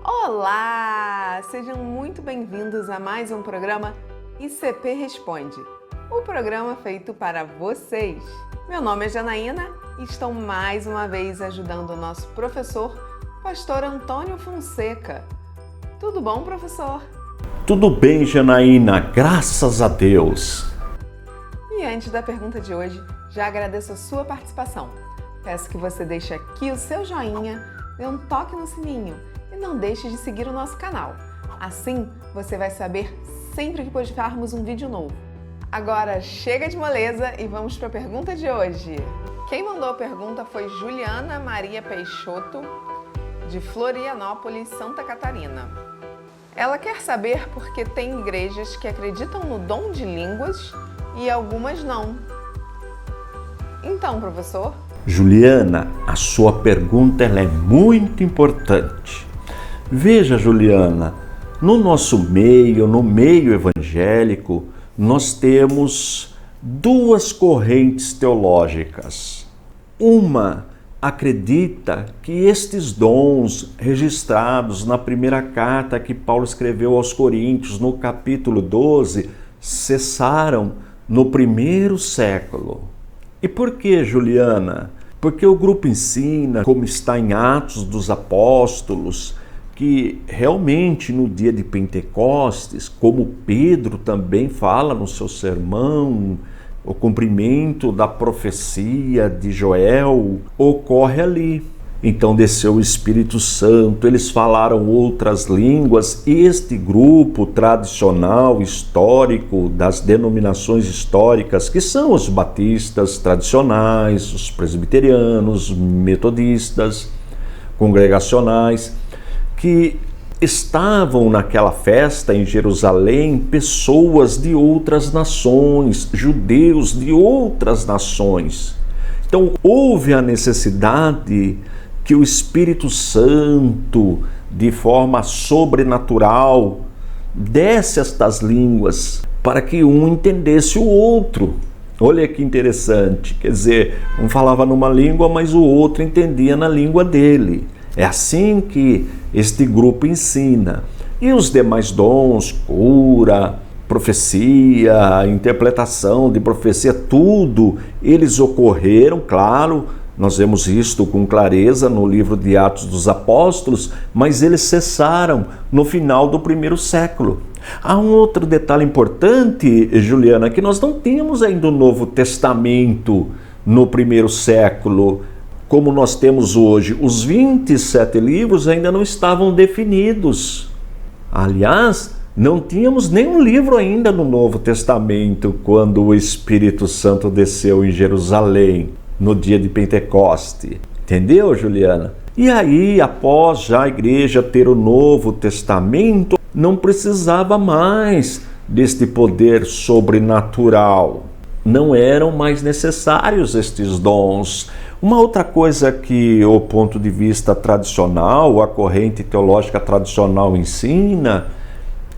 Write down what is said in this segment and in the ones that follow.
Olá! Sejam muito bem-vindos a mais um programa ICP Responde, o programa feito para vocês. Meu nome é Janaína e estou mais uma vez ajudando o nosso professor, Pastor Antônio Fonseca. Tudo bom, professor? Tudo bem, Janaína, graças a Deus. E antes da pergunta de hoje, já agradeço a sua participação. Peço que você deixe aqui o seu joinha, dê um toque no sininho e não deixe de seguir o nosso canal. Assim, você vai saber sempre que postarmos um vídeo novo. Agora, chega de moleza e vamos para a pergunta de hoje. Quem mandou a pergunta foi Juliana Maria Peixoto, de Florianópolis, Santa Catarina. Ela quer saber porque tem igrejas que acreditam no dom de línguas e algumas não. Então, professor? Juliana, a sua pergunta ela é muito importante. Veja, Juliana, no nosso meio, no meio evangélico, nós temos duas correntes teológicas. Uma acredita que estes dons registrados na primeira carta que Paulo escreveu aos Coríntios, no capítulo 12, cessaram no primeiro século. E por que, Juliana? Porque o grupo ensina, como está em Atos dos Apóstolos, que realmente no dia de Pentecostes, como Pedro também fala no seu sermão, o cumprimento da profecia de Joel ocorre ali. Então desceu o Espírito Santo, eles falaram outras línguas, e este grupo tradicional, histórico, das denominações históricas, que são os batistas tradicionais, os presbiterianos, metodistas, congregacionais, que estavam naquela festa em Jerusalém pessoas de outras nações, judeus de outras nações. Então houve a necessidade que o Espírito Santo, de forma sobrenatural, desse estas línguas para que um entendesse o outro. Olha que interessante, quer dizer, um falava numa língua, mas o outro entendia na língua dele. É assim que este grupo ensina. E os demais dons, cura, profecia, interpretação de profecia, tudo, eles ocorreram, claro, nós vemos isto com clareza no livro de Atos dos Apóstolos, mas eles cessaram no final do primeiro século. Há um outro detalhe importante, Juliana, que nós não temos ainda o Novo Testamento no primeiro século, como nós temos hoje. Os 27 livros ainda não estavam definidos. Aliás, não tínhamos nenhum livro ainda no Novo Testamento quando o Espírito Santo desceu em Jerusalém no dia de Pentecoste. Entendeu, Juliana? E aí, após já a igreja ter o Novo Testamento, não precisava mais deste poder sobrenatural. Não eram mais necessários estes dons. Uma outra coisa que o ponto de vista tradicional, a corrente teológica tradicional ensina,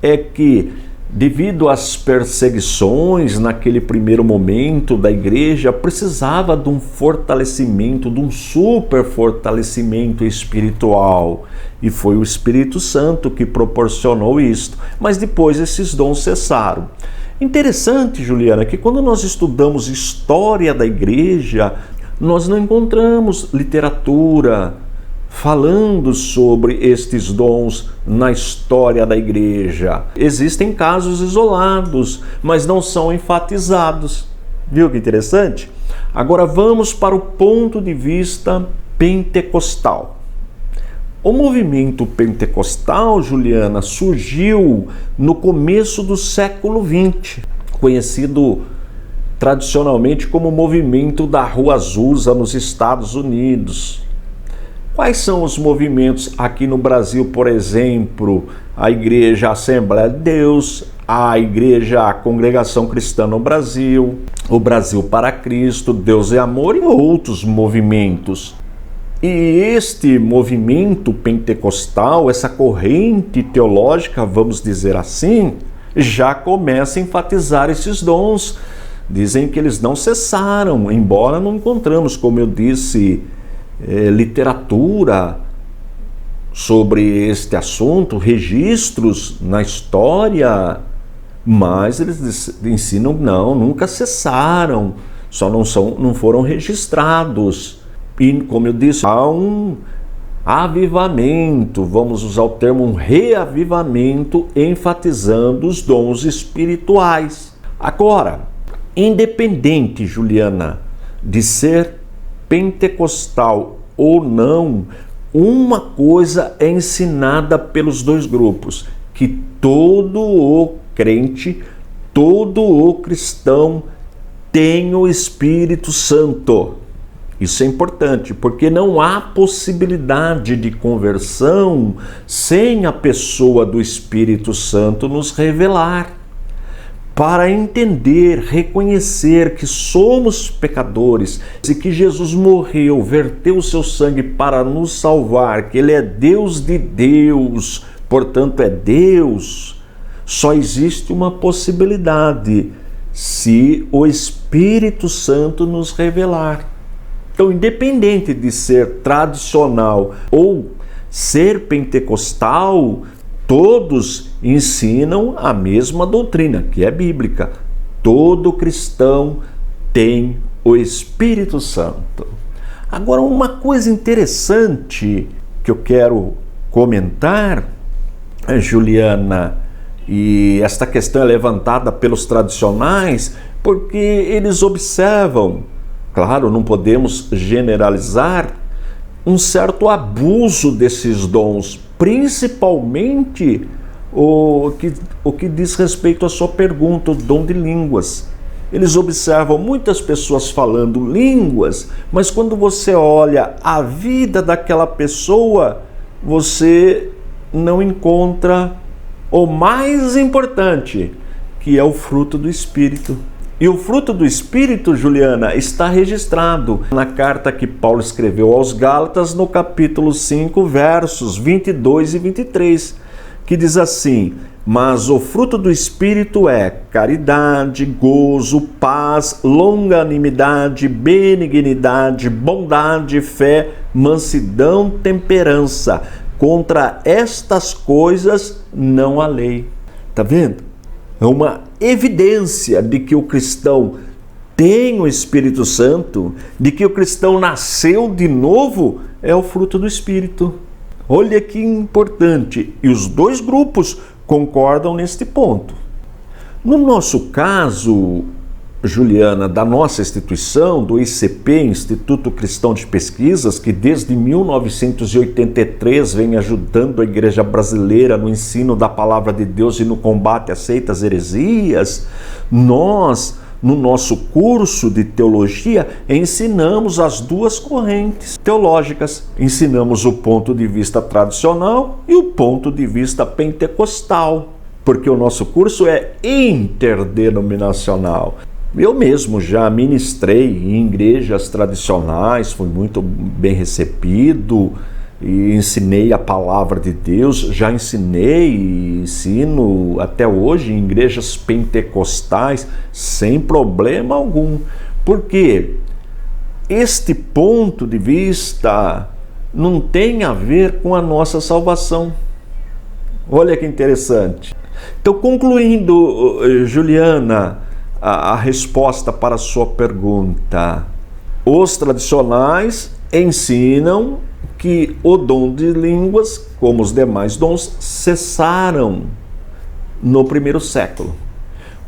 é que devido às perseguições naquele primeiro momento da igreja, precisava de um fortalecimento, de um super fortalecimento espiritual. E foi o Espírito Santo que proporcionou isto. Mas depois esses dons cessaram. Interessante, Juliana, que quando nós estudamos história da igreja, nós não encontramos literatura falando sobre estes dons na história da igreja. Existem casos isolados, mas não são enfatizados. Viu que interessante? Agora vamos para o ponto de vista pentecostal. O movimento pentecostal, Juliana, surgiu no começo do século XX, conhecido tradicionalmente como o movimento da Rua Azusa nos Estados Unidos. Quais são os movimentos aqui no Brasil, por exemplo? A Igreja Assembleia de Deus, a Igreja Congregação Cristã no Brasil, o Brasil para Cristo, Deus é Amor e outros movimentos. E este movimento pentecostal, essa corrente teológica, vamos dizer assim, já começa a enfatizar esses dons. Dizem que eles não cessaram, embora não encontramos, como eu disse, literatura sobre este assunto, registros na história, mas eles ensinam não, nunca cessaram, só não foram registrados. E como eu disse, há um avivamento, vamos usar o termo um reavivamento, enfatizando os dons espirituais. Agora, independente, Juliana, de ser pentecostal ou não, uma coisa é ensinada pelos dois grupos, que todo o crente, todo o cristão tem o Espírito Santo. Isso é importante, porque não há possibilidade de conversão sem a pessoa do Espírito Santo nos revelar. Para entender, reconhecer que somos pecadores e que Jesus morreu, verteu o seu sangue para nos salvar, que Ele é Deus de Deus, portanto é Deus, só existe uma possibilidade, se o Espírito Santo nos revelar. Então, independente de ser tradicional ou ser pentecostal, todos ensinam a mesma doutrina, que é bíblica. Todo cristão tem o Espírito Santo. Agora, uma coisa interessante que eu quero comentar, Juliana, e esta questão é levantada pelos tradicionais, porque eles observam, claro, não podemos generalizar, um certo abuso desses dons, principalmente o que diz respeito à sua pergunta, o dom de línguas. Eles observam muitas pessoas falando línguas, mas quando você olha a vida daquela pessoa, você não encontra o mais importante, que é o fruto do Espírito. E o fruto do Espírito, Juliana, está registrado na carta que Paulo escreveu aos Gálatas, no capítulo 5, versos 22 e 23, que diz assim: mas o fruto do Espírito é caridade, gozo, paz, longanimidade, benignidade, bondade, fé, mansidão, temperança. Contra estas coisas não há lei. Tá vendo? É uma evidência de que o cristão tem o Espírito Santo, de que o cristão nasceu de novo, é o fruto do Espírito. Olha que importante. E os dois grupos concordam neste ponto. No nosso caso, Juliana, da nossa instituição, do ICP, Instituto Cristão de Pesquisas, que desde 1983 vem ajudando a igreja brasileira no ensino da palavra de Deus e no combate a seitas heresias, nós, no nosso curso de teologia, ensinamos as duas correntes teológicas. Ensinamos o ponto de vista tradicional e o ponto de vista pentecostal, porque o nosso curso é interdenominacional. Eu mesmo já ministrei em igrejas tradicionais, fui muito bem recebido e ensinei a palavra de Deus, já ensinei e ensino até hoje em igrejas pentecostais sem problema algum. Porque este ponto de vista não tem a ver com a nossa salvação. Olha que interessante. Então, concluindo, Juliana, a resposta para a sua pergunta. Os tradicionais ensinam que o dom de línguas, como os demais dons, cessaram no primeiro século.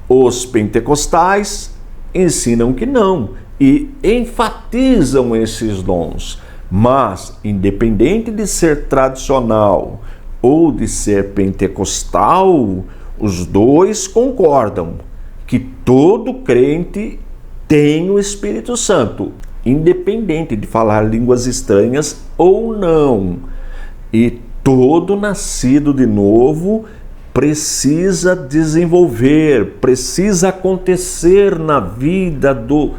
Os pentecostais ensinam que não e enfatizam esses dons. Mas, independente de ser tradicional ou de ser pentecostal, os dois concordam que todo crente tem o Espírito Santo, independente de falar línguas estranhas ou não. E todo nascido de novo precisa desenvolver, precisa acontecer na vida do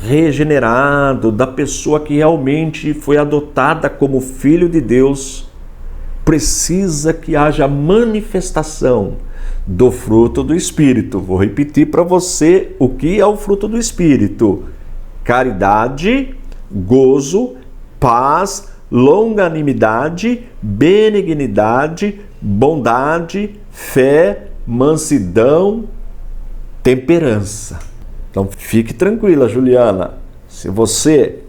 regenerado, da pessoa que realmente foi adotada como filho de Deus. Precisa que haja manifestação do fruto do Espírito. Vou repetir para você o que é o fruto do Espírito: caridade, gozo, paz, longanimidade, benignidade, bondade, fé, mansidão, temperança. Então fique tranquila, Juliana. Se você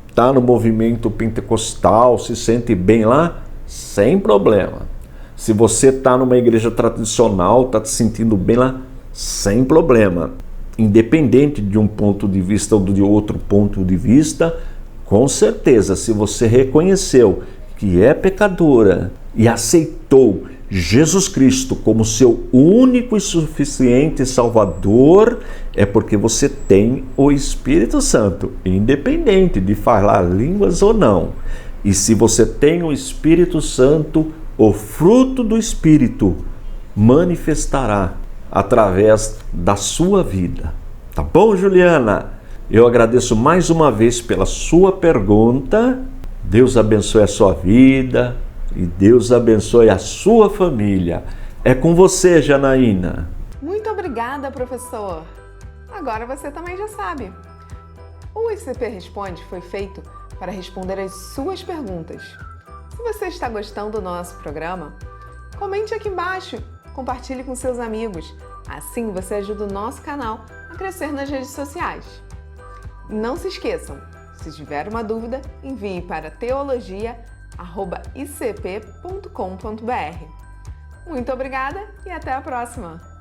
está no movimento pentecostal, se sente bem lá, sem problema. Se você está numa igreja tradicional, está te sentindo bem lá, sem problema. Independente de um ponto de vista ou de outro ponto de vista, com certeza, se você reconheceu que é pecadora e aceitou Jesus Cristo como seu único e suficiente Salvador, é porque você tem o Espírito Santo, independente de falar línguas ou não. E se você tem o Espírito Santo, o fruto do Espírito manifestará através da sua vida. Tá bom, Juliana? Eu agradeço mais uma vez pela sua pergunta. Deus abençoe a sua vida e Deus abençoe a sua família. É com você, Janaína. Muito obrigada, professor. Agora você também já sabe. O ICP Responde foi feito para responder as suas perguntas. Se você está gostando do nosso programa, comente aqui embaixo, compartilhe com seus amigos. Assim você ajuda o nosso canal a crescer nas redes sociais. E não se esqueçam, se tiver uma dúvida, envie para teologia@icp.com.br. Muito obrigada e até a próxima!